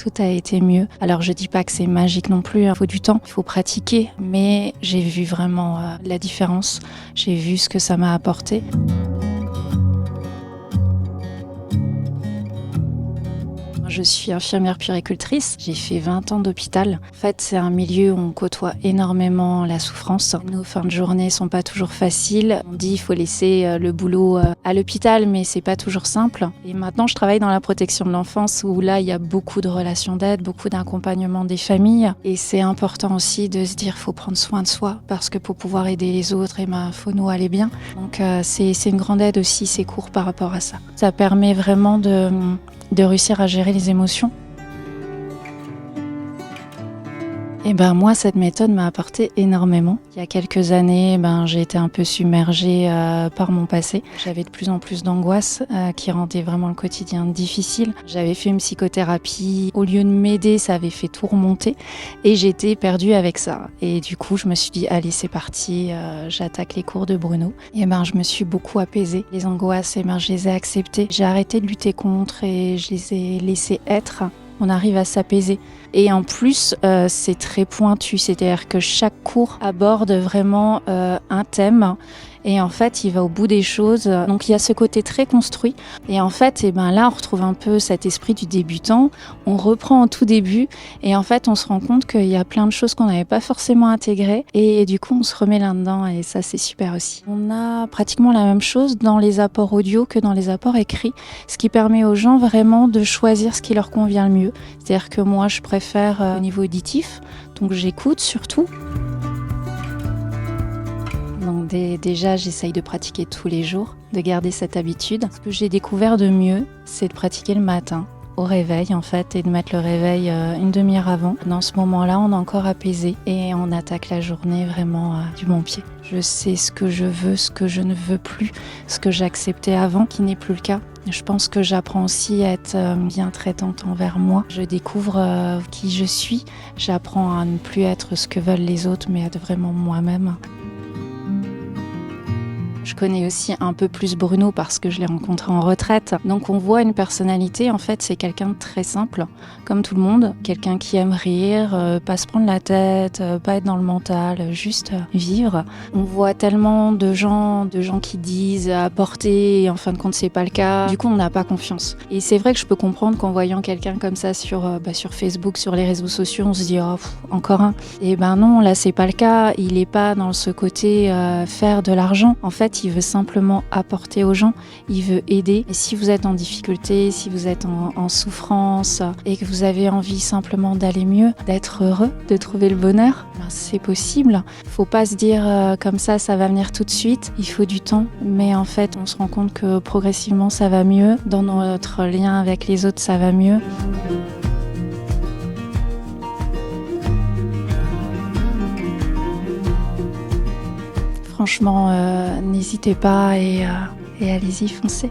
tout a été mieux. Alors je dis pas que c'est magique non plus, il faut du temps, il faut pratiquer, mais j'ai vu vraiment la différence, j'ai vu ce que ça m'a apporté. Je suis infirmière puéricultrice, j'ai fait 20 ans d'hôpital. En fait, c'est un milieu où on côtoie énormément la souffrance. Nos fins de journée sont pas toujours faciles. On dit qu'il faut laisser le boulot à l'hôpital, mais c'est pas toujours simple. Et maintenant, je travaille dans la protection de l'enfance où là, il y a beaucoup de relations d'aide, beaucoup d'accompagnement des familles. Et c'est important aussi de se dire qu'il faut prendre soin de soi parce que pour pouvoir aider les autres, faut nous aller bien. Donc c'est une grande aide aussi ces cours par rapport à ça. Ça permet vraiment de réussir à gérer les émotions. Et moi, cette méthode m'a apporté énormément. Il y a quelques années, j'ai été un peu submergée par mon passé. J'avais de plus en plus d'angoisse qui rendait vraiment le quotidien difficile. J'avais fait une psychothérapie. Au lieu de m'aider, ça avait fait tout remonter. Et j'étais perdue avec ça. Et du coup, je me suis dit, allez, c'est parti, j'attaque les cours de Bruno. Et je me suis beaucoup apaisée. Les angoisses, je les ai acceptées. J'ai arrêté de lutter contre et je les ai laissées être. On arrive à s'apaiser. Et en plus, c'est très pointu, c'est-à-dire que chaque cours aborde vraiment un thème. Et en fait, il va au bout des choses. Donc, il y a ce côté très construit. Et en fait, là, on retrouve un peu cet esprit du débutant. On reprend en tout début. Et en fait, on se rend compte qu'il y a plein de choses qu'on n'avait pas forcément intégrées. Et du coup, on se remet là-dedans. Et ça, c'est super aussi. On a pratiquement la même chose dans les apports audio que dans les apports écrits. Ce qui permet aux gens vraiment de choisir ce qui leur convient le mieux. C'est-à-dire que moi, je préfère au niveau auditif. Donc, j'écoute surtout. Donc déjà, j'essaye de pratiquer tous les jours, de garder cette habitude. Ce que j'ai découvert de mieux, c'est de pratiquer le matin, au réveil en fait, et de mettre le réveil une demi-heure avant. Dans ce moment-là, on est encore apaisé et on attaque la journée vraiment du bon pied. Je sais ce que je veux, ce que je ne veux plus, ce que j'acceptais avant, qui n'est plus le cas. Je pense que j'apprends aussi à être bien traitante envers moi. Je découvre qui je suis. J'apprends à ne plus être ce que veulent les autres, mais à être vraiment moi-même. Je connais aussi un peu plus Bruno parce que je l'ai rencontré en retraite. Donc on voit une personnalité, en fait c'est quelqu'un de très simple, comme tout le monde. Quelqu'un qui aime rire, pas se prendre la tête, pas être dans le mental, juste vivre. On voit tellement de gens qui disent apporter et en fin de compte c'est pas le cas. Du coup on n'a pas confiance. Et c'est vrai que je peux comprendre qu'en voyant quelqu'un comme ça sur Facebook, sur les réseaux sociaux, on se dit encore un. Et non, là c'est pas le cas. Il est pas dans ce côté faire de l'argent. En fait, il veut simplement apporter aux gens, il veut aider. Et si vous êtes en difficulté, si vous êtes en souffrance et que vous avez envie simplement d'aller mieux, d'être heureux, de trouver le bonheur, c'est possible. Faut pas se dire comme ça va venir tout de suite. Il faut du temps, mais en fait, on se rend compte que progressivement, ça va mieux. Dans notre lien avec les autres, ça va mieux. Franchement, n'hésitez pas et allez-y, foncez.